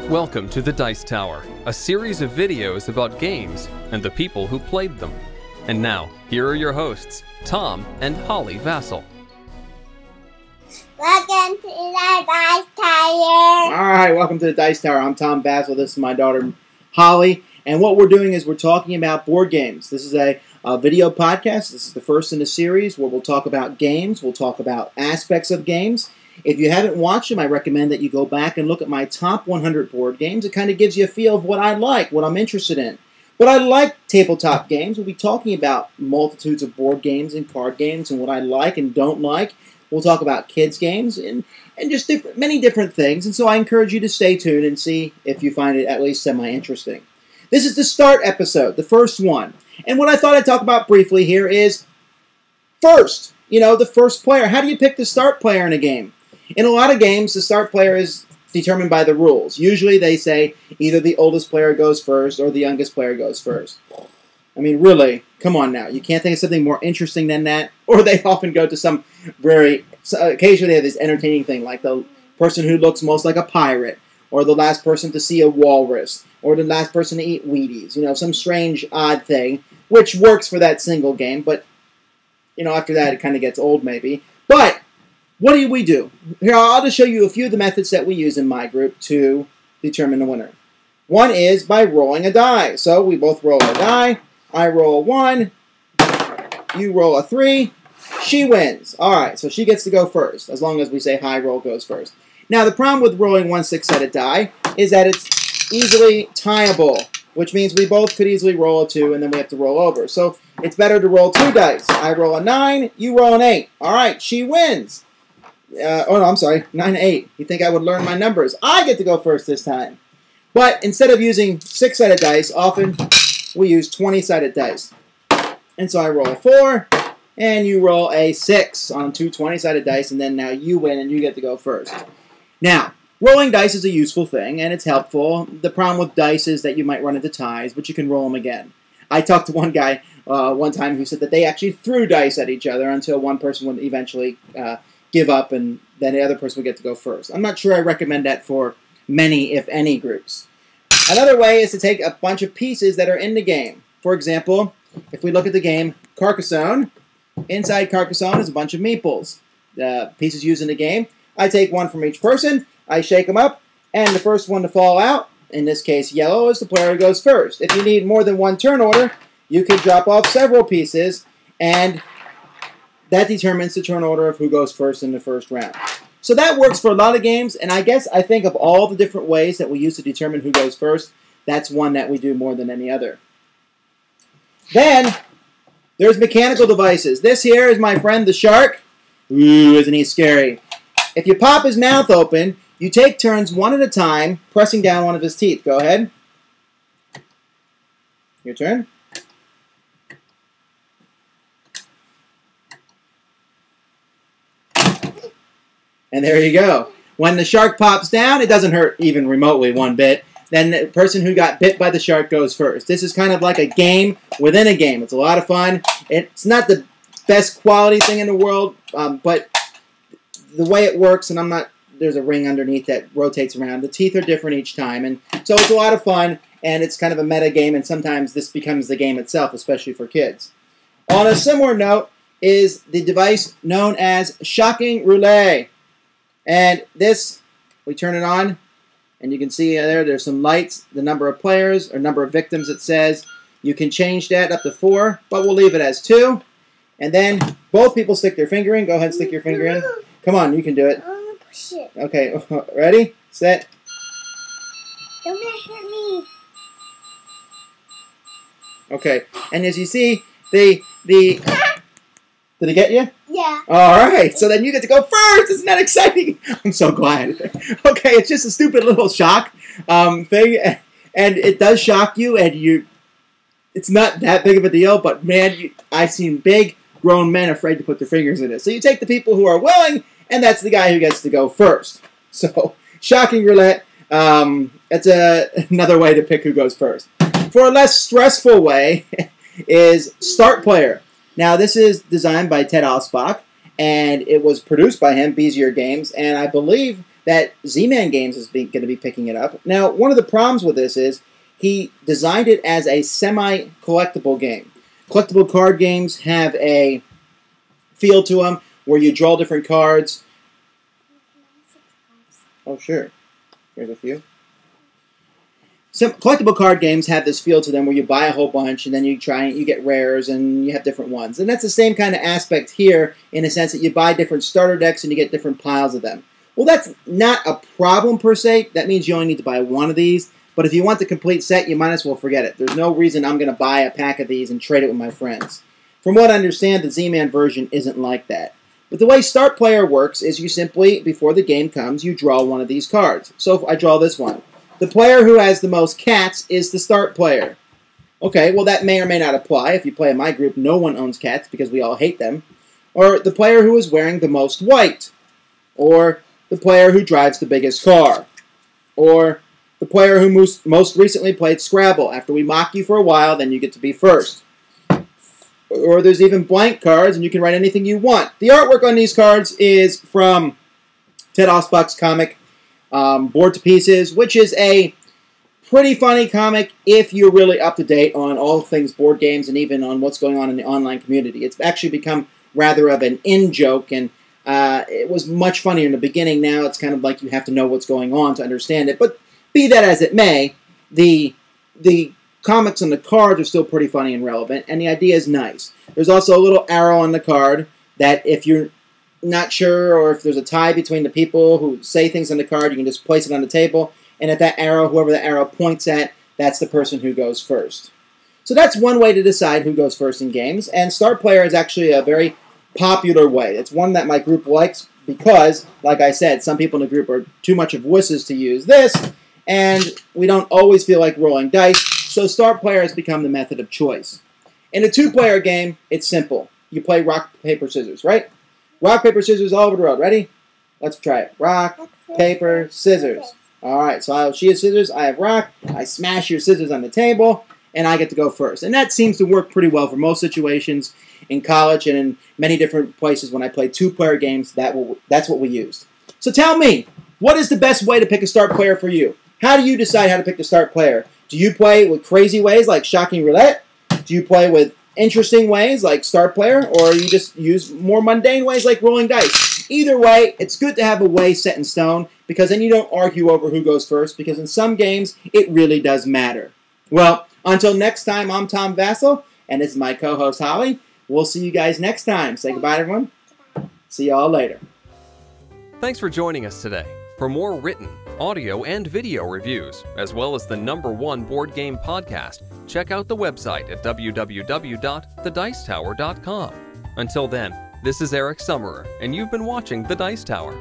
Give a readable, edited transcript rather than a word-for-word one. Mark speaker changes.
Speaker 1: Welcome to the Dice Tower, a series of videos about games and the people who played them. And now, here are your hosts, Tom and Holly Vasel.
Speaker 2: Welcome to the Dice Tower.
Speaker 3: Alright, welcome to the Dice Tower. I'm Tom Vasel. This is my daughter, Holly. And what we're doing is we're talking about board games. This is a video podcast. This is the first in the series where we'll talk about games. We'll talk about aspects of games. If you haven't watched them, I recommend that you go back and look at my top 100 board games. It kind of gives you a feel of what I like, what I'm interested in. But I like tabletop games. We'll be talking about multitudes of board games and card games and what I like and don't like. We'll talk about kids' games and just many different things. And so I encourage you to stay tuned and see if you find it at least semi-interesting. This is the start episode, the first one. And what I thought I'd talk about briefly here is first, the first player. How do you pick the start player in a game? In a lot of games, the start player is determined by the rules. Usually they say either the oldest player goes first or the youngest player goes first. I mean, really, come on now. You can't think of something more interesting than that? Or they often go to some occasionally they have this entertaining thing, like the person who looks most like a pirate, or the last person to see a walrus, or the last person to eat Wheaties. Some strange, odd thing, which works for that single game, but, after that it kind of gets old maybe. But what do we do? Here, I'll just show you a few of the methods that we use in my group to determine the winner. One is by rolling a die. So we both roll a die. I roll a 1. You roll a 3. She wins. Alright, so she gets to go first, as long as we say high roll goes first. Now, the problem with rolling one 6-sided die is that it's easily tieable, which means we both could easily roll a 2, and then we have to roll over. So it's better to roll 2 dice. I roll a 9. You roll an 8. Alright, she wins. 9 and 8. You think I would learn my numbers? I get to go first this time. But instead of using 6-sided dice, often we use 20-sided dice. And so I roll a 4, and you roll a 6 on 2 20-sided dice, and then now you win and you get to go first. Now, rolling dice is a useful thing, and it's helpful. The problem with dice is that you might run into ties, but you can roll them again. I talked to one guy one time who said that they actually threw dice at each other until one person would eventually give up, and then the other person would get to go first. I'm not sure I recommend that for many, if any, groups. Another way is to take a bunch of pieces that are in the game. For example, if we look at the game Carcassonne, inside Carcassonne is a bunch of meeples. The pieces used in the game, I take one from each person, I shake them up, and the first one to fall out, in this case yellow, is the player who goes first. If you need more than one turn order, you can drop off several pieces, and that determines the turn order of who goes first in the first round. So that works for a lot of games, and I think of all the different ways that we use to determine who goes first, that's one that we do more than any other. Then, there's mechanical devices. This here is my friend the shark. Ooh, isn't he scary? If you pop his mouth open, you take turns one at a time, pressing down one of his teeth. Go ahead. Your turn. And there you go. When the shark pops down, it doesn't hurt even remotely one bit. Then the person who got bit by the shark goes first. This is kind of like a game within a game. It's a lot of fun. It's not the best quality thing in the world, but the way it works, and there's a ring underneath that rotates around. The teeth are different each time, and so it's a lot of fun, and it's kind of a meta game, and sometimes this becomes the game itself, especially for kids. On a similar note is the device known as Shocking Roulette. And this, we turn it on, and you can see there's some lights, the number of players, or number of victims it says. You can change that up to 4, but we'll leave it as 2. And then both people stick their finger in. Go ahead and stick your finger in. Come on, you can do it.
Speaker 2: I want to push it.
Speaker 3: Okay, ready, set.
Speaker 2: Don't hurt me.
Speaker 3: Okay, and as you see, did it get you?
Speaker 2: Yeah.
Speaker 3: All right, so then you get to go first. Isn't that exciting? I'm so glad. Okay, it's just a stupid little shock thing, and it does shock you, and it's not that big of a deal, but man, I've seen big grown men afraid to put their fingers in it. So you take the people who are willing, and that's the guy who gets to go first. So, Shocking Roulette, it's another way to pick who goes first. For a less stressful way is Start Player. Now, this is designed by Ted Alspach, and it was produced by him, Bezier Games, and I believe that Z-Man Games is going to be picking it up. Now, one of the problems with this is he designed it as a semi-collectible game. Collectible card games have a feel to them where you draw different cards. Oh, sure. Here's a few. Some collectible card games have this feel to them where you buy a whole bunch and then you get rares and you have different ones. And that's the same kind of aspect here in a sense that you buy different starter decks and you get different piles of them. Well, that's not a problem per se. That means you only need to buy one of these. But if you want the complete set, you might as well forget it. There's no reason I'm going to buy a pack of these and trade it with my friends. From what I understand, the Z-Man version isn't like that. But the way Start Player works is you simply, before the game comes, you draw one of these cards. So if I draw this one. The player who has the most cats is the start player. Okay, well that may or may not apply. If you play in my group, no one owns cats because we all hate them. Or the player who is wearing the most white. Or the player who drives the biggest car. Or the player who most recently played Scrabble. After we mock you for a while, then you get to be first. Or there's even blank cards, and you can write anything you want. The artwork on these cards is from Ted Osbach's comic, Bored to Pieces, which is a pretty funny comic if you're really up to date on all things board games and even on what's going on in the online community. It's actually become rather of an in-joke, and it was much funnier in the beginning. Now it's kind of like you have to know what's going on to understand it. But be that as it may, the comics on the cards are still pretty funny and relevant, and the idea is nice. There's also a little arrow on the card that if you're not sure or if there's a tie between the people who say things on the card, you can just place it on the table, and if that arrow, whoever the arrow points at, that's the person who goes first. So that's one way to decide who goes first in games, and Start Player is actually a very popular way. It's one that my group likes because, like I said, some people in the group are too much of wusses to use this, and we don't always feel like rolling dice, so Start Player has become the method of choice. In a two-player game, it's simple. You play rock, paper, scissors, right? Rock, paper, scissors all over the road. Ready? Let's try it. Rock, paper, scissors. All right, so she has scissors, I have rock. I smash your scissors on the table, and I get to go first. And that seems to work pretty well for most situations in college and in many different places when I play two-player games. That's what we used. So tell me, what is the best way to pick a Start Player for you? How do you decide how to pick the Start Player? Do you play with crazy ways like Shocking Roulette? Do you play with interesting ways like Start Player, or you just use more mundane ways like rolling dice? Either way, it's good to have a way set in stone because then you don't argue over who goes first, because in some games, it really does matter. Well, until next time, I'm Tom Vasel, and this is my co-host Holly. We'll see you guys next time. Say goodbye, everyone. See y'all later.
Speaker 1: Thanks for joining us today. For more written, audio, and video reviews, as well as the #1 board game podcast, check out the website at www.thedicetower.com. Until then, this is Eric Summerer, and you've been watching The Dice Tower.